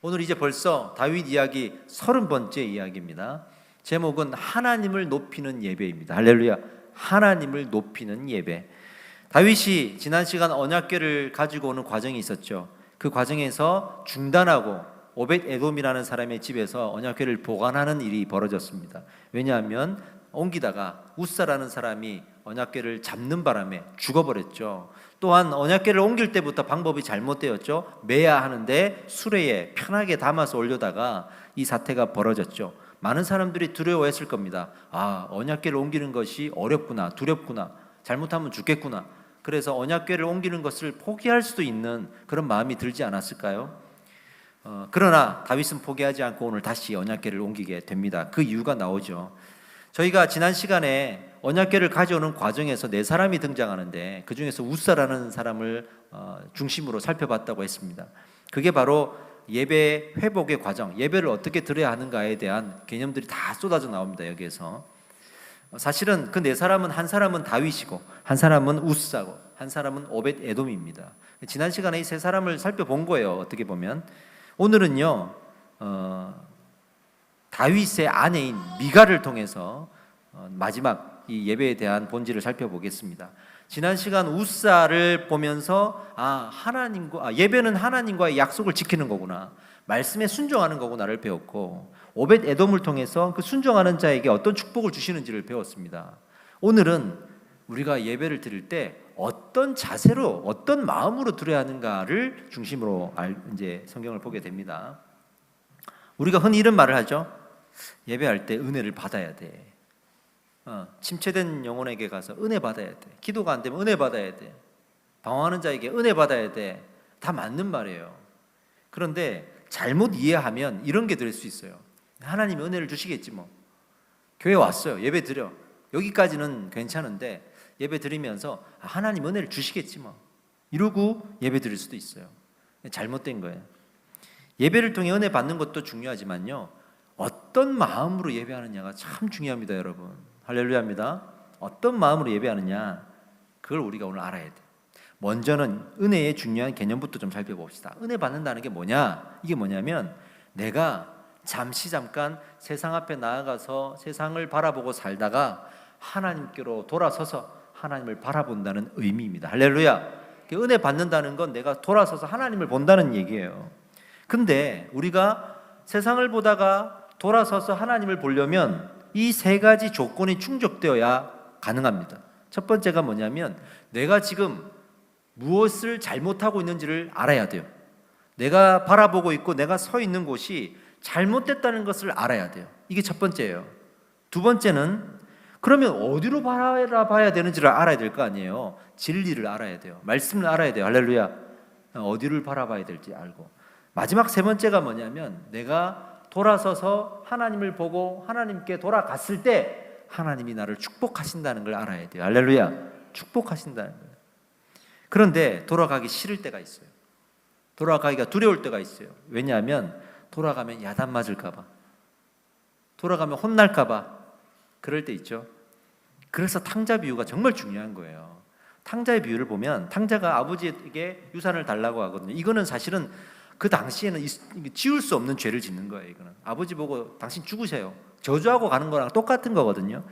오늘 이제 벌써 다윗 이야기 30번째 이야기입니다. 제목은 하나님을 높이는 예배입니다. 할렐루야. 하나님을 높이는 예배. 다윗이 지난 시간 언약궤를 가지고 오는 과정이 있었죠. 그 과정에서 중단하고 오벳 에돔이라는 사람의 집에서 언약궤를 보관하는 일이 벌어졌습니다. 왜냐하면 옮기다가 우사라는 사람이 언약궤를 잡는 바람에 죽어버렸죠. 또한 언약궤를 옮길 때부터 방법이 잘못되었죠. 매야 하는데 수레에 편하게 담아서 올려다가 이 사태가 벌어졌죠. 많은 사람들이 두려워했을 겁니다. 언약궤를 옮기는 것이 어렵구나, 두렵구나, 잘못하면 죽겠구나. 그래서 언약궤를 옮기는 것을 포기할 수도 있는 그런 마음이 들지 않았을까요? 그러나 다윗은 포기하지 않고 오늘 다시 언약궤를 옮기게 됩니다. 그 이유가 나오죠. 저희가 지난 시간에 언약궤를 가져오는 과정에서 네 사람이 등장하는데 그 중에서 우사라는 사람을 중심으로 살펴봤다고 했습니다. 그게 바로 예배 회복의 과정, 예배를 어떻게 드려야 하는가에 대한 개념들이 다 쏟아져 나옵니다. 여기에서 사실은 그 네 사람은, 한 사람은 다윗이고 한 사람은 우사고 한 사람은 오벳 에돔입니다. 지난 시간에 이 세 사람을 살펴본 거예요. 어떻게 보면 오늘은요 다윗의 아내인 미갈을 통해서 마지막 이 예배에 대한 본질을 살펴보겠습니다. 지난 시간 우사를 보면서 예배는 하나님과의 약속을 지키는 거구나, 말씀에 순종하는 거구나를 배웠고, 오벳 에돔을 통해서 그 순종하는 자에게 어떤 축복을 주시는지를 배웠습니다. 오늘은 우리가 예배를 드릴 때 어떤 자세로, 어떤 마음으로 드려야 하는가를 중심으로 이제 성경을 보게 됩니다. 우리가 흔히 이런 말을 하죠. 예배할 때 은혜를 받아야 돼. 침체된 영혼에게 가서 은혜 받아야 돼. 기도가 안 되면 은혜 받아야 돼. 방황하는 자에게 은혜 받아야 돼. 다 맞는 말이에요. 그런데 잘못 이해하면 이런 게 될 수 있어요. 하나님이 은혜를 주시겠지 뭐. 교회 왔어요. 예배 드려. 여기까지는 괜찮은데 예배 드리면서 하나님 은혜를 주시겠지 뭐. 이러고 예배 드릴 수도 있어요. 잘못된 거예요. 예배를 통해 은혜 받는 것도 중요하지만요, 어떤 마음으로 예배하느냐가 참 중요합니다. 여러분, 할렐루야입니다. 어떤 마음으로 예배하느냐, 그걸 우리가 오늘 알아야 돼. 먼저는 은혜의 중요한 개념부터 좀 살펴봅시다. 은혜 받는다는 게 뭐냐? 이게 뭐냐면 내가 잠깐 세상 앞에 나아가서 세상을 바라보고 살다가 하나님께로 돌아서서 하나님을 바라본다는 의미입니다. 할렐루야. 은혜 받는다는 건 내가 돌아서서 하나님을 본다는 얘기예요. 근데 우리가 세상을 보다가 돌아서서 하나님을 보려면 이 세 가지 조건이 충족되어야 가능합니다. 첫 번째가 뭐냐면 내가 지금 무엇을 잘못하고 있는지를 알아야 돼요. 내가 바라보고 있고 내가 서 있는 곳이 잘못됐다는 것을 알아야 돼요. 이게 첫 번째예요. 두 번째는 그러면 어디로 바라봐야 되는지를 알아야 될 거 아니에요. 진리를 알아야 돼요. 말씀을 알아야 돼요. 할렐루야. 어디를 바라봐야 될지 알고. 마지막 세 번째가 뭐냐면 내가 돌아서서 하나님을 보고 하나님께 돌아갔을 때 하나님이 나를 축복하신다는 걸 알아야 돼요. 할렐루야. 축복하신다는 거예요. 그런데 돌아가기 싫을 때가 있어요. 돌아가기가 두려울 때가 있어요. 왜냐하면 돌아가면 야단 맞을까 봐, 돌아가면 혼날까 봐, 그럴 때 있죠. 그래서 탕자 비유가 정말 중요한 거예요. 탕자의 비유를 보면 탕자가 아버지에게 유산을 달라고 하거든요. 이거는 사실은 그 당시에는 지울 수 없는 죄를 짓는 거예요. 이거는 아버지 보고 당신 죽으세요, 저주하고 가는 거랑 똑같은 거거든요.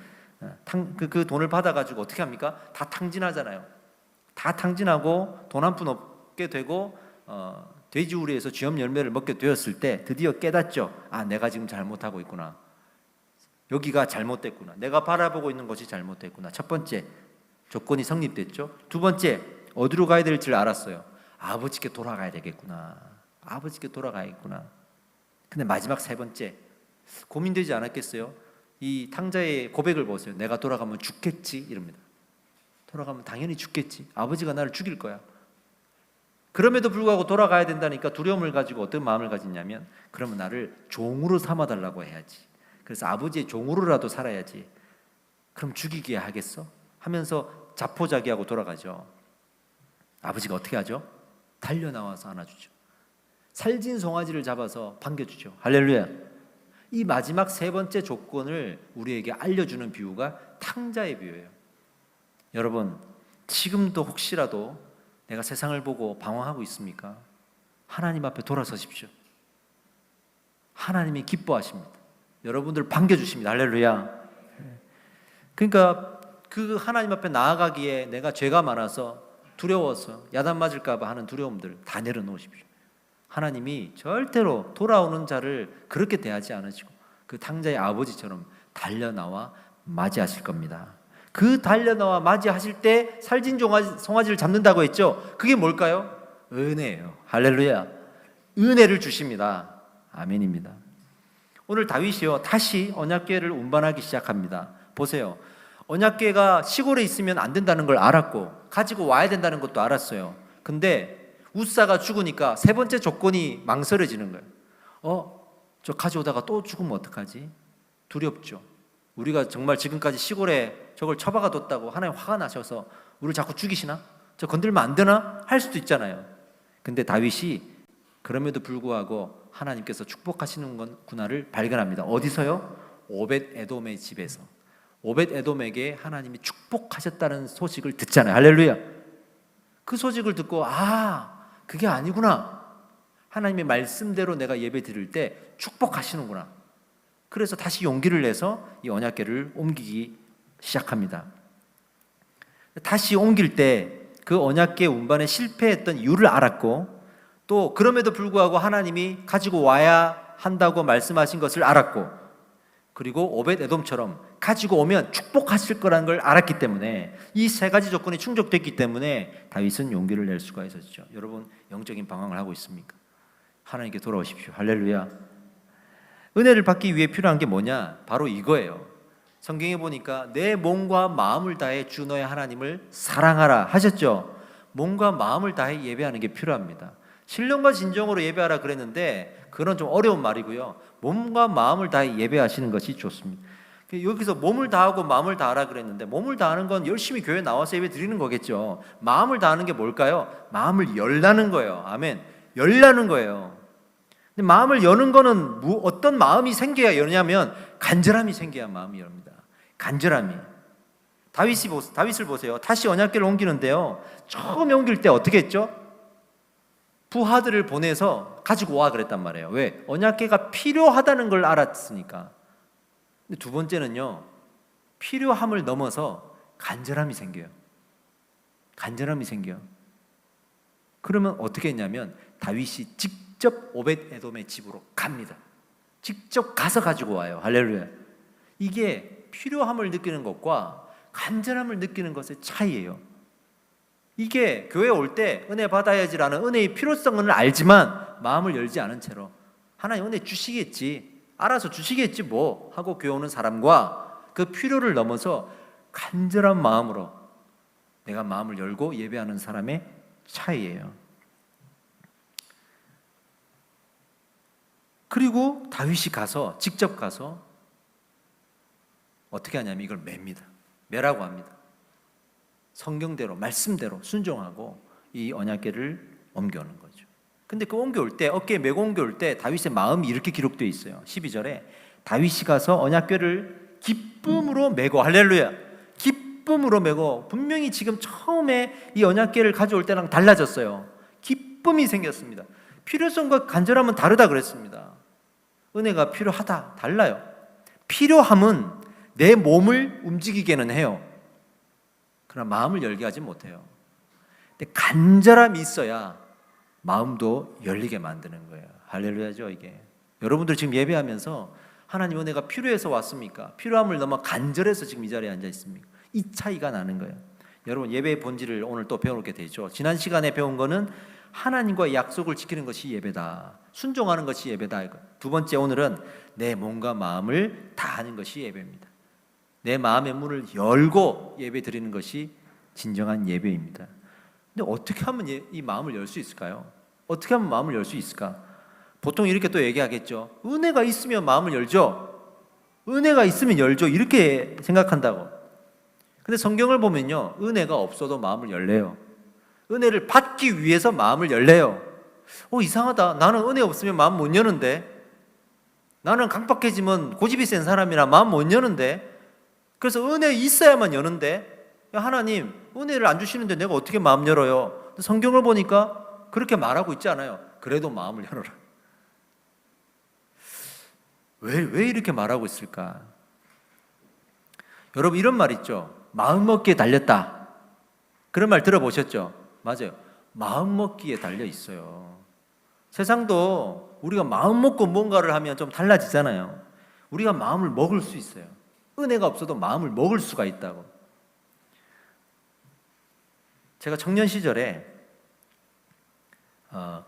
그 돈을 받아가지고 어떻게 합니까? 다 탕진하잖아요. 다 탕진하고 돈 한 푼 없게 되고 돼지우리에서 쥐염 열매를 먹게 되었을 때 드디어 깨닫죠. 내가 지금 잘못하고 있구나. 여기가 잘못됐구나. 내가 바라보고 있는 것이 잘못됐구나. 첫 번째 조건이 성립됐죠. 두 번째, 어디로 가야 될지를 알았어요. 아버지께 돌아가야 되겠구나. 아버지께 돌아가야겠구나. 근데 마지막 세 번째, 고민되지 않았겠어요? 이 탕자의 고백을 보세요. 내가 돌아가면 죽겠지 이럽니다. 돌아가면 당연히 죽겠지. 아버지가 나를 죽일 거야. 그럼에도 불구하고 돌아가야 된다니까 두려움을 가지고 어떤 마음을 가지냐면 그러면 나를 종으로 삼아달라고 해야지. 그래서 아버지의 종으로라도 살아야지. 그럼 죽이게 하겠어? 하면서 자포자기하고 돌아가죠. 아버지가 어떻게 하죠? 달려나와서 안아주죠. 살진 송아지를 잡아서 반겨주죠. 할렐루야. 이 마지막 세 번째 조건을 우리에게 알려주는 비유가 탕자의 비유예요. 여러분, 지금도 혹시라도 내가 세상을 보고 방황하고 있습니까? 하나님 앞에 돌아서십시오. 하나님이 기뻐하십니다. 여러분들 반겨주십니다. 할렐루야. 그러니까 그 하나님 앞에 나아가기에 내가 죄가 많아서 두려워서 야단 맞을까 봐 하는 두려움들 다 내려놓으십시오. 하나님이 절대로 돌아오는 자를 그렇게 대하지 않으시고 그 탕자의 아버지처럼 달려나와 맞이하실 겁니다. 그 달려나와 맞이하실 때 살진 송아지를 잡는다고 했죠. 그게 뭘까요? 은혜예요. 할렐루야. 은혜를 주십니다. 아멘입니다. 오늘 다윗이요 다시 언약궤를 운반하기 시작합니다. 보세요. 언약궤가 시골에 있으면 안 된다는 걸 알았고 가지고 와야 된다는 것도 알았어요. 근데 우사가 죽으니까 세 번째 조건이 망설여지는 거예요. 저 가져오다가 또 죽으면 어떡하지? 두렵죠. 우리가 정말 지금까지 시골에 저걸 처박아 뒀다고 하나님 화가 나셔서 우리를 자꾸 죽이시나? 저 건들면 안 되나? 할 수도 있잖아요. 근데 다윗이 그럼에도 불구하고 하나님께서 축복하시는 구나를 발견합니다. 어디서요? 오벳 에돔의 집에서. 오벳 에돔에게 하나님이 축복하셨다는 소식을 듣잖아요. 할렐루야. 그 소식을 듣고 그게 아니구나. 하나님의 말씀대로 내가 예배 드릴 때 축복하시는구나. 그래서 다시 용기를 내서 이 언약궤를 옮기기 시작합니다. 다시 옮길 때 그 언약궤 운반에 실패했던 이유를 알았고 또 그럼에도 불구하고 하나님이 가지고 와야 한다고 말씀하신 것을 알았고 그리고 오벳 에돔처럼 가지고 오면 축복하실 거라는 걸 알았기 때문에 이 세 가지 조건이 충족됐기 때문에 다윗은 용기를 낼 수가 있었죠. 여러분 영적인 방황을 하고 있습니까? 하나님께 돌아오십시오. 할렐루야. 은혜를 받기 위해 필요한 게 뭐냐? 바로 이거예요. 성경에 보니까 내 몸과 마음을 다해 주 너의 하나님을 사랑하라 하셨죠. 몸과 마음을 다해 예배하는 게 필요합니다. 신령과 진정으로 예배하라 그랬는데 그건 좀 어려운 말이고요. 몸과 마음을 다해 예배하시는 것이 좋습니다. 여기서 몸을 다하고 마음을 다하라 그랬는데 몸을 다하는 건 열심히 교회 나와서 예배 드리는 거겠죠. 마음을 다하는 게 뭘까요? 마음을 열라는 거예요. 아멘. 열라는 거예요. 근데 마음을 여는 거는 어떤 마음이 생겨야 여냐면 간절함이 생겨야 마음이 엽니다. 간절함이. 다윗을 보세요. 다시 언약궤를 옮기는데요. 처음에 옮길 때 어떻게 했죠? 부하들을 보내서 가지고 와 그랬단 말이에요. 왜? 언약궤가 필요하다는 걸 알았으니까. 근데 두 번째는요. 필요함을 넘어서 간절함이 생겨요. 간절함이 생겨요. 그러면 어떻게 했냐면 다윗이 직접 오벳 에돔의 집으로 갑니다. 직접 가서 가지고 와요. 할렐루야. 이게 필요함을 느끼는 것과 간절함을 느끼는 것의 차이예요. 이게 교회 올 때 은혜 받아야지라는 은혜의 필요성은 알지만 마음을 열지 않은 채로 하나님 은혜 주시겠지, 알아서 주시겠지 뭐 하고 교회 오는 사람과 그 필요를 넘어서 간절한 마음으로 내가 마음을 열고 예배하는 사람의 차이예요. 그리고 다윗이 가서 직접 가서 어떻게 하냐면 이걸 맵니다. 매라고 합니다. 성경대로 말씀대로 순종하고 이 언약궤를 옮겨오는 거죠. 근데 그 옮겨올 때 어깨에 메고 옮겨올 때 다윗의 마음이 이렇게 기록되어 있어요. 12절에 다윗이 가서 언약궤를 기쁨으로 메고 할렐루야. 기쁨으로 메고 분명히 지금 처음에 이 언약궤를 가져올 때랑 달라졌어요. 기쁨이 생겼습니다. 필요성과 간절함은 다르다 그랬습니다. 은혜가 필요하다 달라요. 필요함은 내 몸을 움직이게는 해요. 그러나 마음을 열게 하지 못해요. 근데 간절함이 있어야 마음도 열리게 만드는 거예요. 할렐루야죠 이게. 여러분들 지금 예배하면서 하나님 은혜가 필요해서 왔습니까? 필요함을 넘어 간절해서 지금 이 자리에 앉아 있습니까? 이 차이가 나는 거예요. 여러분 예배의 본질을 오늘 또 배우게 되죠. 지난 시간에 배운 거는 하나님과의 약속을 지키는 것이 예배다. 순종하는 것이 예배다. 두 번째 오늘은 내 몸과 마음을 다하는 것이 예배입니다. 내 마음의 문을 열고 예배 드리는 것이 진정한 예배입니다. 근데 어떻게 하면 이 마음을 열 수 있을까요? 어떻게 하면 마음을 열 수 있을까? 보통 이렇게 또 얘기하겠죠. 은혜가 있으면 마음을 열죠. 은혜가 있으면 열죠. 이렇게 생각한다고. 근데 성경을 보면요. 은혜가 없어도 마음을 열래요. 은혜를 받기 위해서 마음을 열래요. 이상하다. 나는 은혜 없으면 마음 못 여는데. 나는 강박해지면 고집이 센 사람이라 마음 못 여는데. 그래서 은혜 있어야만 여는데 하나님 은혜를 안 주시는데 내가 어떻게 마음 열어요? 성경을 보니까 그렇게 말하고 있지 않아요. 그래도 마음을 열어라. 왜 이렇게 말하고 있을까? 여러분 이런 말 있죠. 마음 먹기에 달렸다. 그런 말 들어보셨죠? 맞아요. 마음 먹기에 달려 있어요. 세상도 우리가 마음 먹고 뭔가를 하면 좀 달라지잖아요. 우리가 마음을 먹을 수 있어요. 은혜가 없어도 마음을 먹을 수가 있다고. 제가 청년 시절에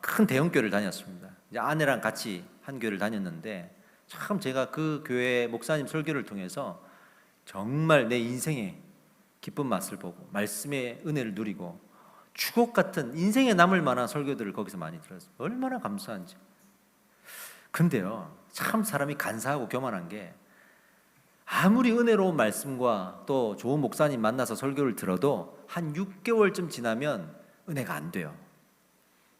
큰 대형교회를 다녔습니다. 이제 아내랑 같이 한 교회를 다녔는데 참 제가 그 교회 목사님 설교를 통해서 정말 내 인생의 기쁜 맛을 보고 말씀의 은혜를 누리고 주곡 같은 인생에 남을 만한 설교들을 거기서 많이 들었어요. 얼마나 감사한지. 근데요, 참 사람이 간사하고 교만한 게 아무리 은혜로운 말씀과 또 좋은 목사님 만나서 설교를 들어도 한 6개월쯤 지나면 은혜가 안 돼요.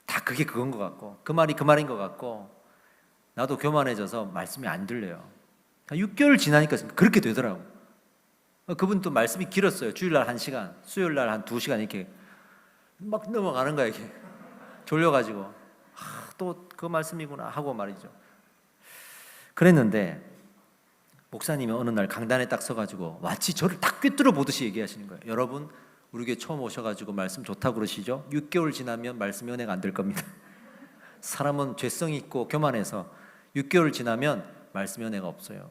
다 그게 그건 것 같고 그 말이 그 말인 것 같고 나도 교만해져서 말씀이 안 들려요. 6개월 지나니까 그렇게 되더라고. 그분 또 말씀이 길었어요. 주일날 1시간, 수요일날 한 2시간 이렇게 막 넘어가는 거야. 이렇게 졸려가지고 또 그 말씀이구나 하고 말이죠. 그랬는데 목사님이 어느 날 강단에 딱 서가지고 마치 저를 딱 꿰뚫어 보듯이 얘기하시는 거예요. 여러분 우리 교회 처음 오셔가지고 말씀 좋다고 그러시죠? 6개월 지나면 말씀 은혜가 안 될 겁니다. 사람은 죄성이 있고 교만해서 6개월 지나면 말씀 은혜가 없어요.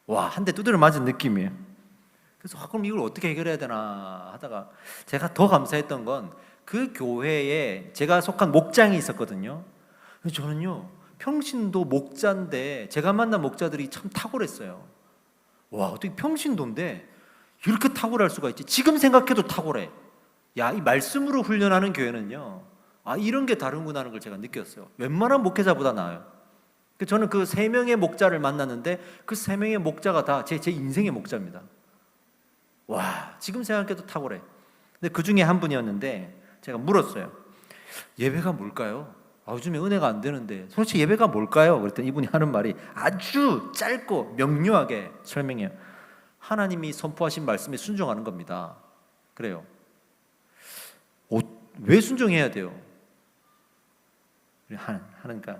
와, 한 대 두드려 맞은 느낌이에요. 그래서 그럼 이걸 어떻게 해결해야 되나 하다가 제가 더 감사했던 건 그 교회에 제가 속한 목장이 있었거든요. 저는요 평신도 목자인데 제가 만난 목자들이 참 탁월했어요. 와, 어떻게 평신도인데 이렇게 탁월할 수가 있지? 지금 생각해도 탁월해. 야, 이 말씀으로 훈련하는 교회는요, 이런 게 다른구나 하는 걸 제가 느꼈어요. 웬만한 목회자보다 나아요. 저는 그 3명의 목자를 만났는데 그 3명의 목자가 다 제 인생의 목자입니다. 와, 지금 생각해도 탁월해. 근데 그 중에 한 분이었는데 제가 물었어요. 예배가 뭘까요? 요즘에 은혜가 안 되는데 도대체 예배가 뭘까요? 그랬더니 이분이 하는 말이 아주 짧고 명료하게 설명해요. 하나님이 선포하신 말씀에 순종하는 겁니다. 그래요. 왜 순종해야 돼요? 하니까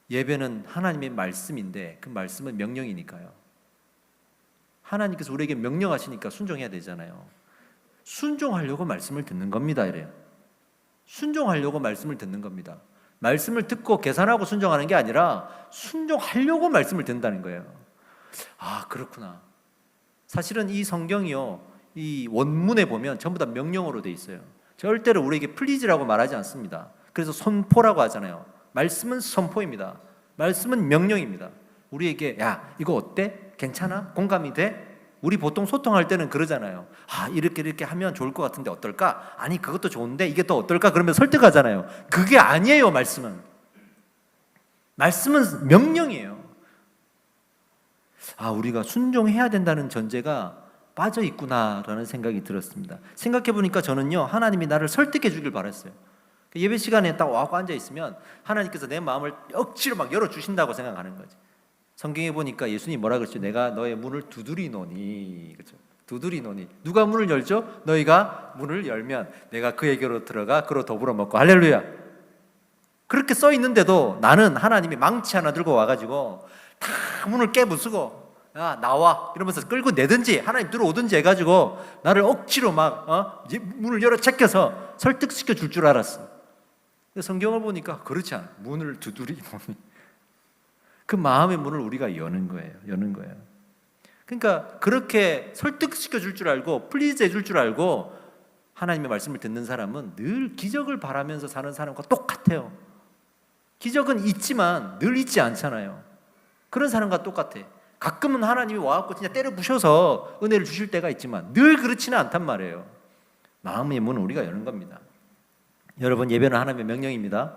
예배는 하나님의 말씀인데 그 말씀은 명령이니까요. 하나님께서 우리에게 명령하시니까 순종해야 되잖아요. 순종하려고 말씀을 듣는 겁니다. 이래요. 순종하려고 말씀을 듣는 겁니다. 말씀을 듣고 계산하고 순종하는 게 아니라 순종하려고 말씀을 듣는다는 거예요. 그렇구나. 사실은 이 성경이요, 이 원문에 보면 전부 다 명령어로 돼 있어요. 절대로 우리에게 플리즈라고 말하지 않습니다. 그래서 선포라고 하잖아요. 말씀은 선포입니다. 말씀은 명령입니다. 우리에게 야, 이거 어때? 괜찮아? 공감이 돼? 우리 보통 소통할 때는 그러잖아요. 이렇게 하면 좋을 것 같은데 어떨까? 아니, 그것도 좋은데 이게 또 어떨까? 그러면 설득하잖아요. 그게 아니에요. 말씀은 명령이에요. 우리가 순종해야 된다는 전제가 빠져 있구나라는 생각이 들었습니다. 생각해 보니까 저는요, 하나님이 나를 설득해 주길 바랐어요. 예배 시간에 딱 와서 앉아 있으면 하나님께서 내 마음을 억지로 막 열어 주신다고 생각하는 거지. 성경에 보니까 예수님이 뭐라 그랬죠? 내가 너의 문을 두드리노니. 그렇죠? 두드리노니. 누가 문을 열죠? 너희가 문을 열면 내가 그에게로 들어가 그로 더불어 먹고. 할렐루야. 그렇게 써 있는데도 나는 하나님이 망치 하나 들고 와가지고 다 문을 깨부수고 야, 나와 이러면서 끌고 내든지 하나님 들어오든지 해가지고 나를 억지로 막 문을 열어 제껴서 설득시켜 줄 줄 알았어. 근데 성경을 보니까 그렇지 않아. 문을 두드리노니. 그 마음의 문을 우리가 여는 거예요. 그러니까 그렇게 설득시켜 줄 줄 알고 플리즈 해줄 줄 알고 하나님의 말씀을 듣는 사람은 늘 기적을 바라면서 사는 사람과 똑같아요. 기적은 있지만 늘 있지 않잖아요. 그런 사람과 똑같아. 가끔은 하나님이 와갖고 진짜 때려 부셔서 은혜를 주실 때가 있지만 늘 그렇지는 않단 말이에요. 마음의 문은 우리가 여는 겁니다. 여러분, 예배는 하나님의 명령입니다.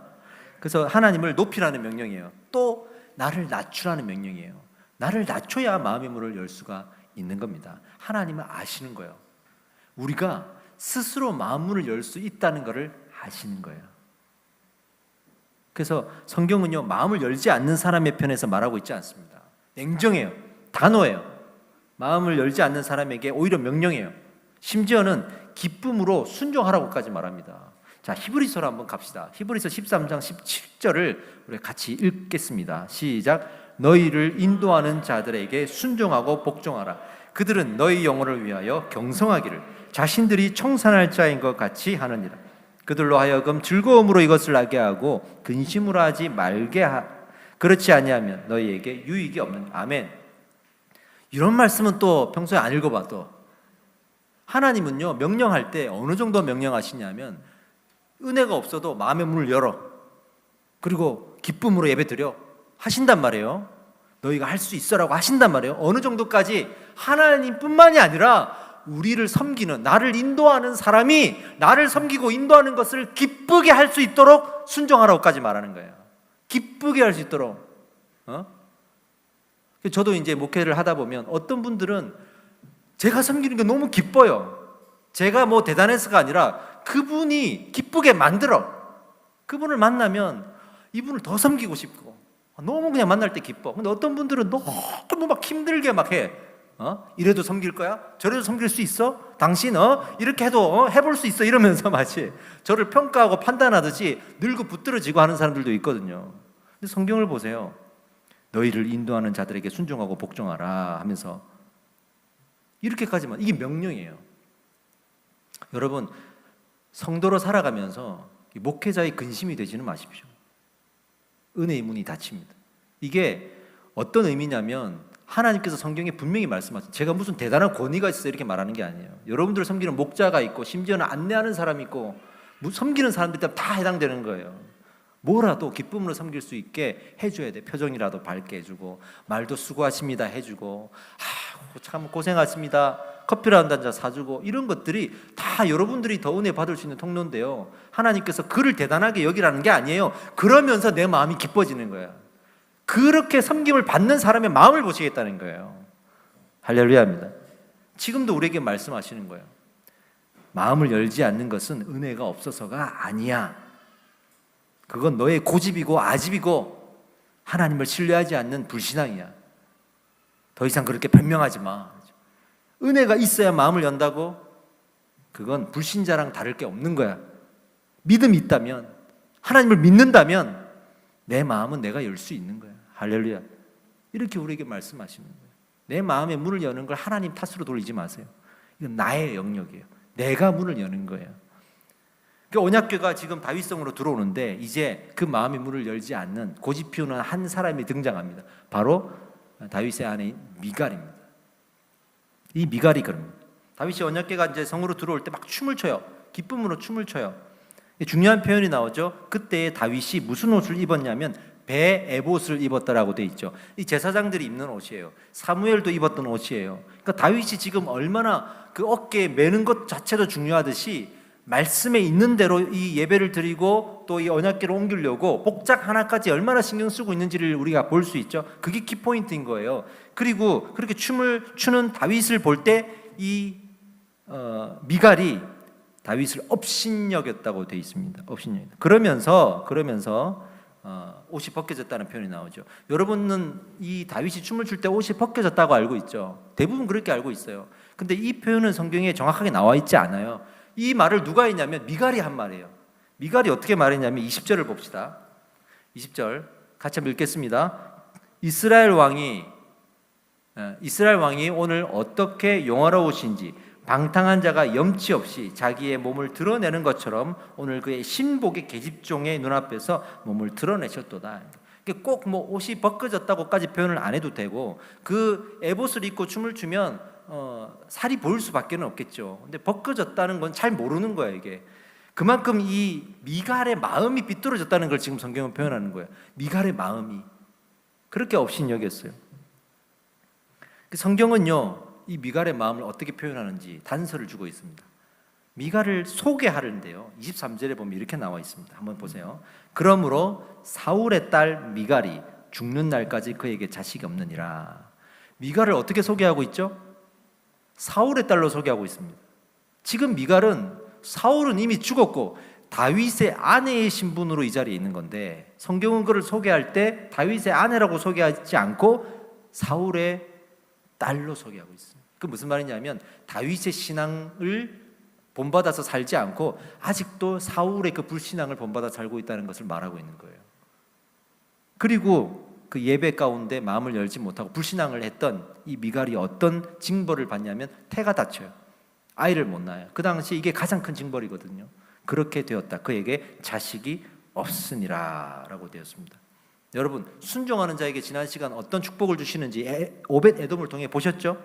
그래서 하나님을 높이라는 명령이에요. 또 나를 낮추라는 명령이에요. 나를 낮춰야 마음의 문을 열 수가 있는 겁니다. 하나님은 아시는 거예요. 우리가 스스로 마음 문을 열 수 있다는 것을 아시는 거예요. 그래서 성경은요, 마음을 열지 않는 사람의 편에서 말하고 있지 않습니다. 냉정해요. 단호해요. 마음을 열지 않는 사람에게 오히려 명령해요. 심지어는 기쁨으로 순종하라고까지 말합니다. 자, 히브리서로 한번 갑시다. 히브리서 13장 17절을 우리 같이 읽겠습니다. 시작. 너희를 인도하는 자들에게 순종하고 복종하라. 그들은 너희 영혼을 위하여 경성하기를 자신들이 청산할 자인 것 같이 하느니라. 그들로 하여금 즐거움으로 이것을 하게 하고 근심으로 하지 말게 그렇지 아니하면 너희에게 유익이 없는. 아멘. 이런 말씀은 또 평소에 안 읽어봐도, 하나님은요 명령할 때 어느 정도 명령하시냐면 은혜가 없어도 마음의 문을 열어, 그리고 기쁨으로 예배드려 하신단 말이에요. 너희가 할 수 있어라고 하신단 말이에요. 어느 정도까지? 하나님뿐만이 아니라 우리를 섬기는, 나를 인도하는 사람이 나를 섬기고 인도하는 것을 기쁘게 할 수 있도록 순종하라고까지 말하는 거예요. 기쁘게 할 수 있도록. 저도 이제 목회를 하다 보면 어떤 분들은 제가 섬기는 게 너무 기뻐요. 제가 뭐 대단해서가 아니라 그분이 기쁘게 만들어. 그분을 만나면 이분을 더 섬기고 싶고, 너무 그냥 만날 때 기뻐. 근데 어떤 분들은 너무 막 힘들게 막 해. 이래도 섬길 거야? 저래도 섬길 수 있어? 당신 이렇게 해도 해볼 수 있어? 이러면서 마치 저를 평가하고 판단하듯이 늘고 붙들어지고 하는 사람들도 있거든요. 근데 성경을 보세요. 너희를 인도하는 자들에게 순종하고 복종하라 하면서 이렇게까지만, 이게 명령이에요. 여러분, 성도로 살아가면서 목회자의 근심이 되지는 마십시오. 은혜의 문이 닫힙니다. 이게 어떤 의미냐면, 하나님께서 성경에 분명히 말씀하신, 제가 무슨 대단한 권위가 있어서 이렇게 말하는 게 아니에요. 여러분들을 섬기는 목자가 있고 심지어는 안내하는 사람이 있고 섬기는 사람들 때문에 다 해당되는 거예요. 뭐라도 기쁨으로 섬길 수 있게 해줘야 돼. 표정이라도 밝게 해주고, 말도 수고하십니다 해주고, 참 고생하십니다 커피를 한 잔 사주고, 이런 것들이 다 여러분들이 더 은혜 받을 수 있는 통로인데요, 하나님께서 그를 대단하게 여기라는 게 아니에요. 그러면서 내 마음이 기뻐지는 거예요. 그렇게 섬김을 받는 사람의 마음을 보시겠다는 거예요. 할렐루야입니다. 지금도 우리에게 말씀하시는 거예요. 마음을 열지 않는 것은 은혜가 없어서가 아니야. 그건 너의 고집이고 아집이고 하나님을 신뢰하지 않는 불신앙이야. 더 이상 그렇게 변명하지 마. 은혜가 있어야 마음을 연다고? 그건 불신자랑 다를 게 없는 거야. 믿음이 있다면, 하나님을 믿는다면 내 마음은 내가 열 수 있는 거야. 할렐루야. 이렇게 우리에게 말씀하시는 거예요. 내 마음의 문을 여는 걸 하나님 탓으로 돌리지 마세요. 이건 나의 영역이에요. 내가 문을 여는 거예요. 언약궤가 지금 다윗성으로 들어오는데 이제 그 마음의 문을 열지 않는 고집 피우는 한 사람이 등장합니다. 바로 다윗의 아내인 미갈입니다. 이 미갈이 그럽니다. 다윗이 언약궤가 이제 성으로 들어올 때 막 춤을 춰요. 기쁨으로 춤을 춰요. 중요한 표현이 나오죠. 그때 다윗이 무슨 옷을 입었냐면 배 에봇을 입었다라고 돼 있죠. 이 제사장들이 입는 옷이에요. 사무엘도 입었던 옷이에요. 그러니까 다윗이 지금 얼마나 그 어깨에 매는 것 자체도 중요하듯이 말씀에 있는 대로 이 예배를 드리고 또 이 언약궤를 옮기려고 복작 하나까지 얼마나 신경 쓰고 있는지를 우리가 볼 수 있죠. 그게 키포인트인 거예요. 그리고 그렇게 춤을 추는 다윗을 볼 때 이 미갈이 다윗을 업신여겼다고 되어 있습니다. 업신여겼다. 그러면서 옷이 벗겨졌다는 표현이 나오죠. 여러분은 이 다윗이 춤을 출 때 옷이 벗겨졌다고 알고 있죠. 대부분 그렇게 알고 있어요. 근데 이 표현은 성경에 정확하게 나와 있지 않아요. 이 말을 누가 했냐면 미갈이 한 말이에요. 미갈이 어떻게 말했냐면 20절을 봅시다. 20절 같이 한번 읽겠습니다. 이스라엘 왕이 오늘 어떻게 영화로우신지, 방탕한 자가 염치 없이 자기의 몸을 드러내는 것처럼 오늘 그의 신복의 계집종의 눈앞에서 몸을 드러내셨도다. 꼭 뭐 옷이 벗겨졌다고까지 표현을 안 해도 되고, 그 에봇을 입고 춤을 추면 살이 보일 수밖에 없겠죠. 근데 벗겨졌다는 건 잘 모르는 거예요. 이게 그만큼 이 미갈의 마음이 삐뚤어졌다는 걸 지금 성경은 표현하는 거예요. 미갈의 마음이 그렇게 업신여겼어요. 성경은요, 이 미갈의 마음을 어떻게 표현하는지 단서를 주고 있습니다. 미갈을 소개하는데요, 23절에 보면 이렇게 나와 있습니다. 한번 보세요. 그러므로 사울의 딸 미갈이 죽는 날까지 그에게 자식이 없느니라. 미갈을 어떻게 소개하고 있죠? 사울의 딸로 소개하고 있습니다. 지금 미갈은, 사울은 이미 죽었고 다윗의 아내의 신분으로 이 자리에 있는 건데, 성경은 그를 소개할 때 다윗의 아내라고 소개하지 않고 사울의 딸로 소개하고 있습니다. 그 무슨 말이냐면 다윗의 신앙을 본받아서 살지 않고 아직도 사울의 그 불신앙을 본받아 살고 있다는 것을 말하고 있는 거예요. 그리고 그 예배 가운데 마음을 열지 못하고 불신앙을 했던 이 미갈이 어떤 징벌을 받냐면 태가 다쳐요. 아이를 못 낳아요. 그 당시 이게 가장 큰 징벌이거든요. 그렇게 되었다. 그에게 자식이 없으니라 라고 되었습니다. 여러분, 순종하는 자에게 지난 시간 어떤 축복을 주시는지 오벳 에돔을 통해 보셨죠?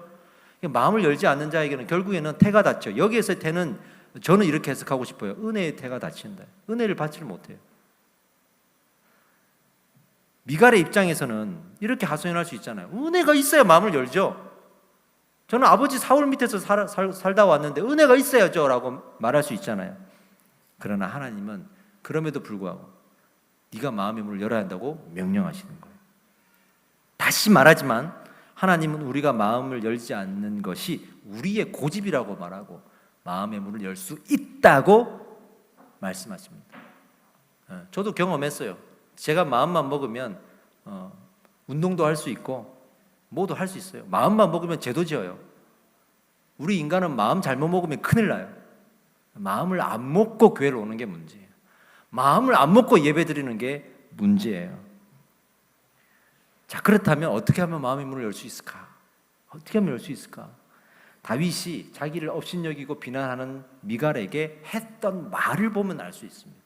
마음을 열지 않는 자에게는 결국에는 태가 닫혀. 여기에서 태는 저는 이렇게 해석하고 싶어요. 은혜의 태가 닫힌다. 은혜를 받지를 못해요. 미갈의 입장에서는 이렇게 하소연할 수 있잖아요. 은혜가 있어야 마음을 열죠. 저는 아버지 사울 밑에서 살다 왔는데 은혜가 있어야죠 라고 말할 수 있잖아요. 그러나 하나님은 그럼에도 불구하고 네가 마음의 문을 열어야 한다고 명령하시는 거예요. 다시 말하지만 하나님은 우리가 마음을 열지 않는 것이 우리의 고집이라고 말하고 마음의 문을 열 수 있다고 말씀하십니다. 저도 경험했어요. 제가 마음만 먹으면 운동도 할 수 있고 뭐도 할 수 있어요. 마음만 먹으면 죄도 지어요. 우리 인간은 마음 잘못 먹으면 큰일 나요. 마음을 안 먹고 교회를 오는 게 문제예요. 마음을 안 먹고 예배 드리는 게 문제예요. 자, 그렇다면 어떻게 하면 마음의 문을 열 수 있을까? 어떻게 하면 열 수 있을까? 다윗이 자기를 업신여기고 비난하는 미갈에게 했던 말을 보면 알 수 있습니다.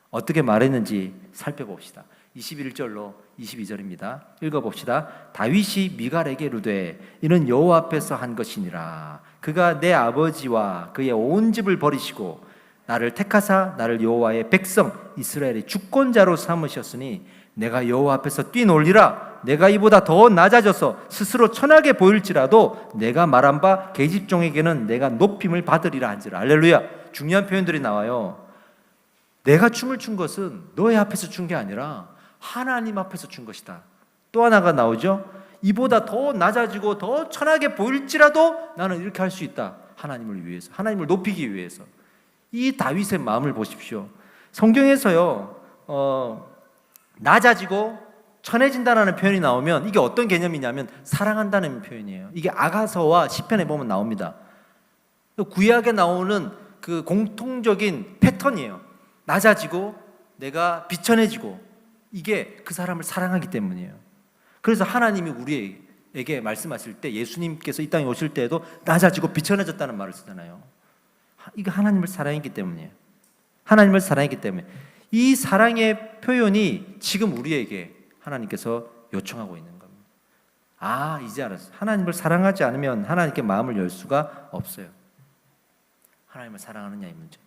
어떻게 말했는지 살펴봅시다. 21절로 22절입니다. 읽어봅시다. 다윗이 미갈에게 이르되 이는 여호와 앞에서 한 것이니라. 그가 내 아버지와 그의 온 집을 버리시고 나를 택하사 나를 여호와의 백성 이스라엘의 주권자로 삼으셨으니 내가 여호와 앞에서 뛰놀리라. 내가 이보다 더 낮아져서 스스로 천하게 보일지라도 내가 말한 바 계집종에게는 내가 높임을 받으리라 한지라. 할렐루야. 중요한 표현들이 나와요. 내가 춤을 춘 것은 너의 앞에서 춘 게 아니라 하나님 앞에서 춘 것이다. 또 하나가 나오죠. 이보다 더 낮아지고 더 천하게 보일지라도 나는 이렇게 할 수 있다. 하나님을 위해서, 하나님을 높이기 위해서. 이 다윗의 마음을 보십시오. 성경에서요, 낮아지고 천해진다라는 표현이 나오면 이게 어떤 개념이냐면 사랑한다는 표현이에요. 이게 아가서와 시편에 보면 나옵니다. 구약에 나오는 그 공통적인 패턴이에요. 낮아지고 내가 비천해지고 이게 그 사람을 사랑하기 때문이에요. 그래서 하나님이 우리에게 말씀하실 때 예수님께서 이 땅에 오실 때에도 낮아지고 비천해졌다는 말을 쓰잖아요. 이거 하나님을 사랑했기 때문이에요. 하나님을 사랑했기 때문에 이 사랑의 표현이 지금 우리에게 하나님께서 요청하고 있는 겁니다. 아, 이제 알았어요. 하나님을 사랑하지 않으면 하나님께 마음을 열 수가 없어요. 하나님을 사랑하느냐의 문제.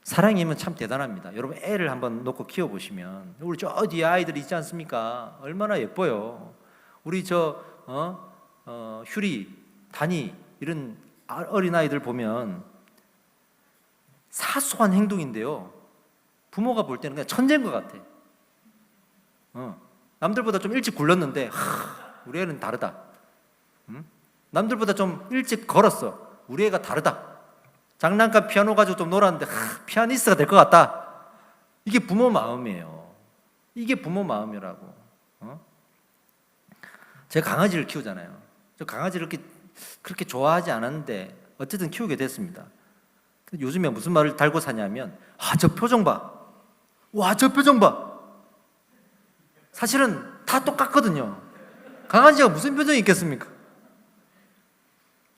사랑이면 참 대단합니다. 여러분 애를 한번 놓고 키워보시면 우리 저 뒤에 아이들이 있지 않습니까? 얼마나 예뻐요. 우리 휴리, 다니 이런 어린아이들 보면 사소한 행동인데요. 부모가 볼 때는 그냥 천재인 것 같아. 남들보다 좀 일찍 굴렀는데 우리 애는 다르다. 남들보다 좀 일찍 걸었어. 우리 애가 다르다. 장난감 피아노 가지고 좀 놀았는데 피아니스트가 될 것 같다. 이게 부모 마음이에요. 이게 부모 마음이라고. 제가 강아지를 키우잖아요. 저 강아지를 그렇게 좋아하지 않았는데 어쨌든 키우게 됐습니다. 요즘에 무슨 말을 달고 사냐면 저 표정 봐. 와, 저 표정 봐. 사실은 다 똑같거든요. 강아지가 무슨 표정이 있겠습니까?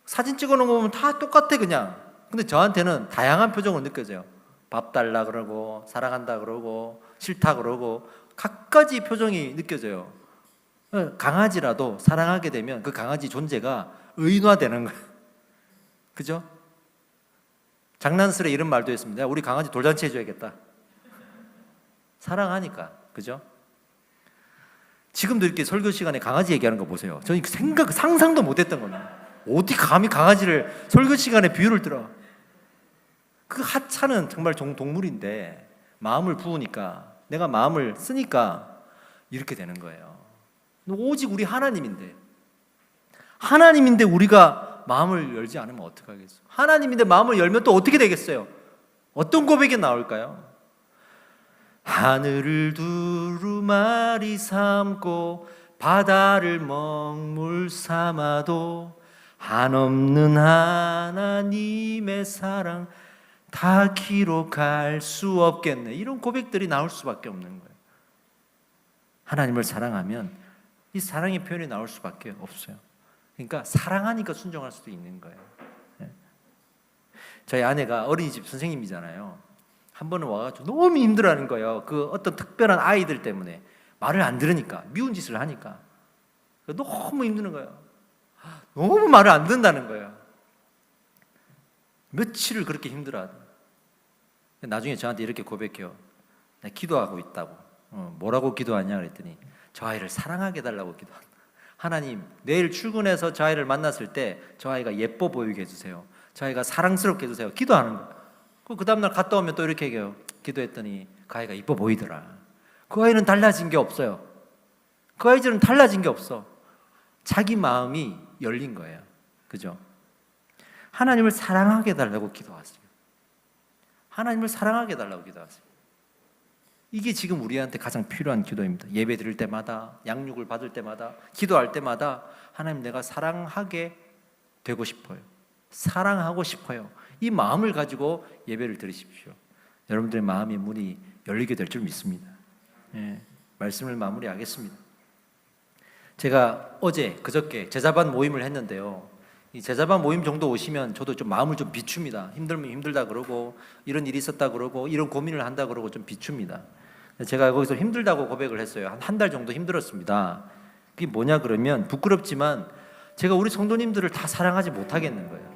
사진 찍어놓은 거 보면 다 똑같아 그냥. 근데 저한테는 다양한 표정을 느껴져요. 밥 달라 그러고 사랑한다 그러고 싫다 그러고 각가지 표정이 느껴져요. 강아지라도 사랑하게 되면 그 강아지 존재가 의인화되는 거예요. 그죠? 장난스레 이런 말도 했습니다. 우리 강아지 돌잔치 해줘야겠다. 사랑하니까. 그죠? 지금도 이렇게 설교 시간에 강아지 얘기하는 거 보세요. 저는 상상도 못했던 겁니다. 어디 감히 강아지를 설교 시간에 비유를 들어. 그 하찮은 정말 동물인데 마음을 부으니까 내가 마음을 쓰니까 이렇게 되는 거예요. 오직 우리 하나님인데 우리가 마음을 열지 않으면 어떡하겠어요? 하나님인데 마음을 열면 또 어떻게 되겠어요? 어떤 고백이 나올까요? 하늘을 두루마리 삼고 바다를 먹물 삼아도 한없는 하나님의 사랑 다 기록할 수 없겠네. 이런 고백들이 나올 수밖에 없는 거예요. 하나님을 사랑하면 이 사랑의 표현이 나올 수밖에 없어요. 그러니까 사랑하니까 순종할 수도 있는 거예요. 저희 아내가 어린이집 선생님이잖아요. 한 번은 와가지고 너무 힘들어하는 거예요. 그 어떤 특별한 아이들 때문에 말을 안 들으니까, 미운 짓을 하니까 너무 힘드는 거예요. 너무 말을 안 듣는다는 거예요. 며칠을 그렇게 힘들어하다. 나중에 저한테 이렇게 고백해요. 나 기도하고 있다고. 뭐라고 기도하냐 그랬더니 저 아이를 사랑하게 해달라고 기도한다. 하나님, 내일 출근해서 저 아이를 만났을 때 저 아이가 예뻐 보이게 해주세요. 저 아이가 사랑스럽게 해주세요. 기도하는 거예요. 그 다음날 갔다 오면 또 이렇게 얘기해요. 기도했더니 그 아이가 이뻐 보이더라. 그 아이는 달라진 게 없어요. 그 아이들은 달라진 게 없어. 자기 마음이 열린 거예요. 그죠? 하나님을 사랑하게 해달라고 기도하세요. 하나님을 사랑하게 해달라고 기도하세요. 이게 지금 우리한테 가장 필요한 기도입니다. 예배 드릴 때마다, 양육을 받을 때마다, 기도할 때마다 하나님, 내가 사랑하게 되고 싶어요. 사랑하고 싶어요. 이 마음을 가지고 예배를 드리십시오. 여러분들의 마음의 문이 열리게 될 줄 믿습니다. 말씀을 마무리하겠습니다. 제가 그저께 제자반 모임을 했는데요. 이 제자반 모임 정도 오시면 저도 좀 마음을 좀 비춥니다. 힘들면 힘들다 그러고, 이런 일이 있었다 그러고, 이런 고민을 한다 그러고 좀 비춥니다. 제가 거기서 힘들다고 고백을 했어요. 한 달 정도 힘들었습니다. 그게 뭐냐 그러면, 부끄럽지만 제가 우리 성도님들을 다 사랑하지 못하겠는 거예요.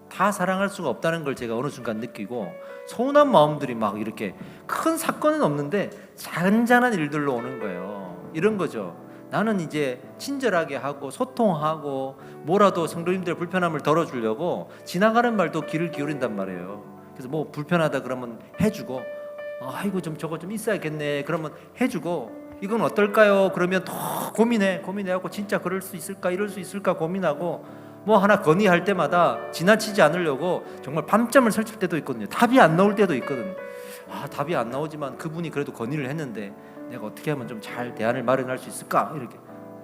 다 사랑할 수가 없다는 걸 제가 어느 순간 느끼고, 서운한 마음들이 막 이렇게, 큰 사건은 없는데 잔잔한 일들로 오는 거예요. 이런 거죠. 나는 이제 친절하게 하고 소통하고 뭐라도 성도님들의 불편함을 덜어주려고 지나가는 말도 귀를 기울인단 말이에요. 그래서 뭐 불편하다 그러면 해주고, 아이고 좀 저거 좀 있어야겠네 그러면 해주고, 이건 어떨까요? 그러면 더 고민해하고 진짜 그럴 수 있을까, 이럴 수 있을까 고민하고, 뭐 하나 건의할 때마다 지나치지 않으려고 정말 밤잠을 설칠 때도 있거든요. 답이 안 나올 때도 있거든요. 답이 안 나오지만 그분이 그래도 건의를 했는데 내가 어떻게 하면 좀 잘 대안을 마련할 수 있을까, 이렇게.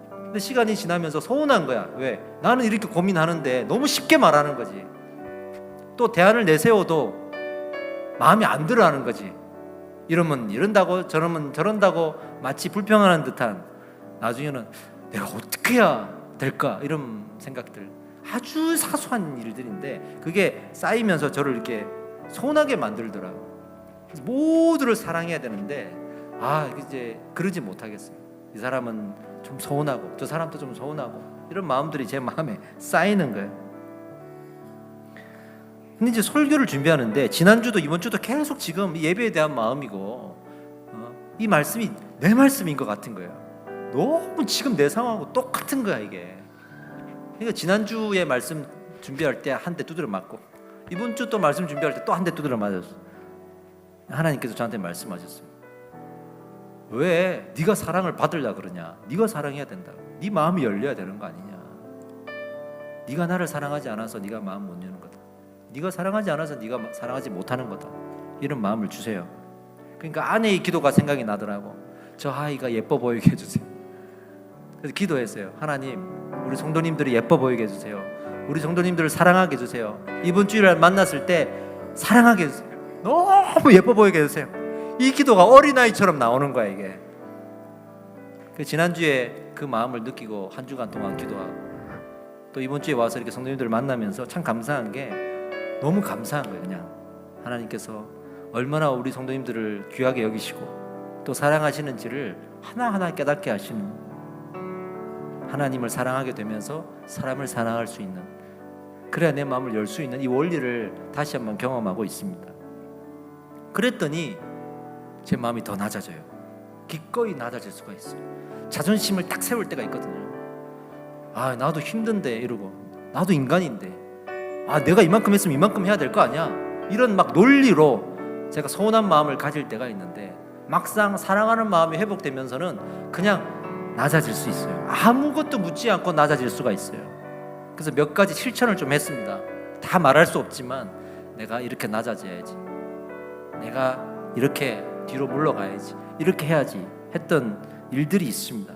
근데 시간이 지나면서 서운한 거야. 왜? 나는 이렇게 고민하는데 너무 쉽게 말하는 거지. 또 대안을 내세워도 마음이 안 들어하는 거지. 이러면 이런다고 저러면 저런다고 마치 불평하는 듯한, 나중에는 내가 어떻게 해야 될까, 이런 생각들. 아주 사소한 일들인데 그게 쌓이면서 저를 이렇게 서운하게 만들더라고요. 모두를 사랑해야 되는데 이제 그러지 못하겠어요. 이 사람은 좀 서운하고 저 사람도 좀 서운하고, 이런 마음들이 제 마음에 쌓이는 거예요. 근데 이제 설교를 준비하는데 지난주도 이번주도 계속 지금 예배에 대한 마음이고, 이 말씀이 내 말씀인 것 같은 거예요. 너무 지금 내 상황하고 똑같은 거야 이게. 그러니까 지난주에 말씀 준비할 때 한 대 두드려 맞고, 이번 주 또 말씀 준비할 때 또 한 대 두드려 맞았어. 하나님께서 저한테 말씀하셨어요. 왜 네가 사랑을 받으려고 그러냐? 네가 사랑해야 된다. 네 마음이 열려야 되는 거 아니냐? 네가 나를 사랑하지 않아서 네가 마음 못 여는 거다. 네가 사랑하지 않아서 네가 사랑하지 못하는 거다. 이런 마음을 주세요. 그러니까 아내의 기도가 생각이 나더라고. 저 아이가 예뻐 보이게 해주세요. 그래서 기도했어요. 하나님, 우리 성도님들이 예뻐 보이게 해주세요. 우리 성도님들을 사랑하게 해주세요. 이번 주일날 만났을 때 사랑하게 해주세요. 너무 예뻐 보이게 해주세요. 이 기도가 어린아이처럼 나오는 거야 이게. 지난주에 그 마음을 느끼고 한 주간 동안 기도하고, 또 이번 주에 와서 이렇게 성도님들을 만나면서 참 감사한 게, 너무 감사한 거예요. 그냥 하나님께서 얼마나 우리 성도님들을 귀하게 여기시고 또 사랑하시는지를 하나하나 깨닫게 하시는, 하나님을 사랑하게 되면서 사람을 사랑할 수 있는, 그래야 내 마음을 열 수 있는 이 원리를 다시 한번 경험하고 있습니다. 그랬더니 제 마음이 더 낮아져요. 기꺼이 낮아질 수가 있어요. 자존심을 딱 세울 때가 있거든요. 나도 힘든데 이러고, 나도 인간인데 내가 이만큼 했으면 이만큼 해야 될 거 아니야, 이런 막 논리로 제가 서운한 마음을 가질 때가 있는데, 막상 사랑하는 마음이 회복되면서는 그냥 낮아질 수 있어요. 아무것도 묻지 않고 낮아질 수가 있어요. 그래서 몇 가지 실천을 좀 했습니다. 다 말할 수 없지만 내가 이렇게 낮아져야지, 내가 이렇게 뒤로 물러가야지, 이렇게 해야지 했던 일들이 있습니다.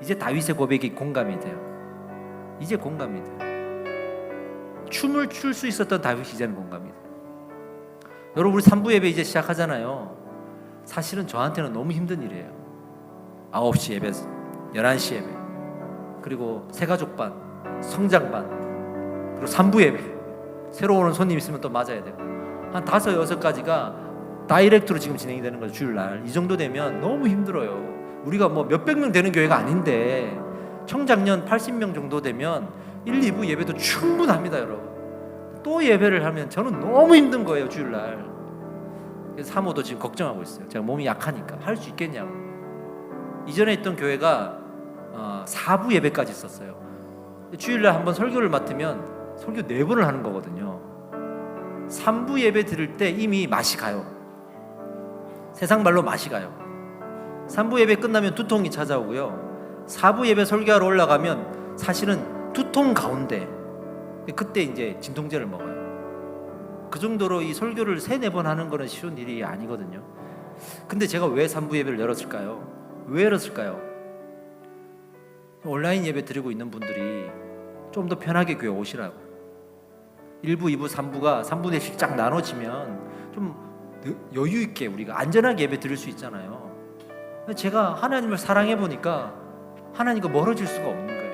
이제 다윗의 고백이 공감이 돼요. 이제 공감이 돼요. 춤을 출 수 있었던 다윗이 이제는 공감이 돼요. 여러분, 우리 3부 예배 이제 시작하잖아요. 사실은 저한테는 너무 힘든 일이에요. 9시 예배 11시 예배, 그리고 새가족반, 성장반, 그리고 3부 예배, 새로 오는 손님 있으면 또 맞아야 되고, 한 5, 6가지가 다이렉트로 지금 진행이 되는 거죠. 주일날 이 정도 되면 너무 힘들어요. 우리가 뭐 몇백 명 되는 교회가 아닌데 청장년 80명 정도 되면 1, 2부 예배도 충분합니다, 여러분. 또 예배를 하면 저는 너무 힘든 거예요, 주일날. 그래서 사모도 지금 걱정하고 있어요. 제가 몸이 약하니까 할 수 있겠냐고. 이전에 있던 교회가 4부 예배까지 있었어요. 주일날 한번 설교를 맡으면 설교 4번을 하는 거거든요. 3부 예배 드릴 때 이미 맛이 가요. 세상 말로 맛이 가요. 3부 예배 끝나면 두통이 찾아오고요. 4부 예배 설교하러 올라가면 사실은 두통 가운데 그때 이제 진통제를 먹어요. 그 정도로 이 설교를 3, 4번 하는 거는 쉬운 일이 아니거든요. 근데 제가 왜 3부 예배를 열었을까요? 왜 열었을까요? 온라인 예배 드리고 있는 분들이 좀 더 편하게 교회 오시라고. 1부, 2부, 3부가 3분의 1씩 쫙 나눠지면 좀 여유 있게 우리가 안전하게 예배 드릴 수 있잖아요. 제가 하나님을 사랑해 보니까 하나님과 멀어질 수가 없는 거예요.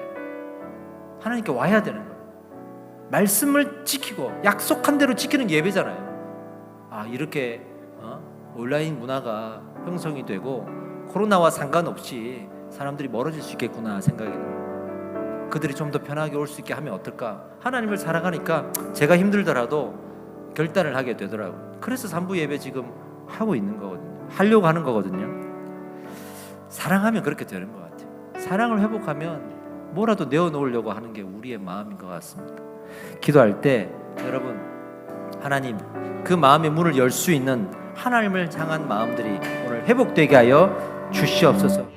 하나님께 와야 되는 거예요. 말씀을 지키고 약속한 대로 지키는 게 예배잖아요. 아, 이렇게 온라인 문화가 형성이 되고 코로나와 상관없이 사람들이 멀어질 수 있겠구나 생각이 들어요. 그들이 좀 더 편하게 올 수 있게 하면 어떨까? 하나님을 사랑하니까 제가 힘들더라도 결단을 하게 되더라고요. 그래서 3부 예배 지금 하고 있는 거거든요. 하려고 하는 거거든요. 사랑하면 그렇게 되는 것 같아요. 사랑을 회복하면 뭐라도 내어놓으려고 하는 게 우리의 마음인 것 같습니다. 기도할 때 여러분, 하나님, 그 마음의 문을 열 수 있는 하나님을 향한 마음들이 오늘 회복되게 하여 주시옵소서.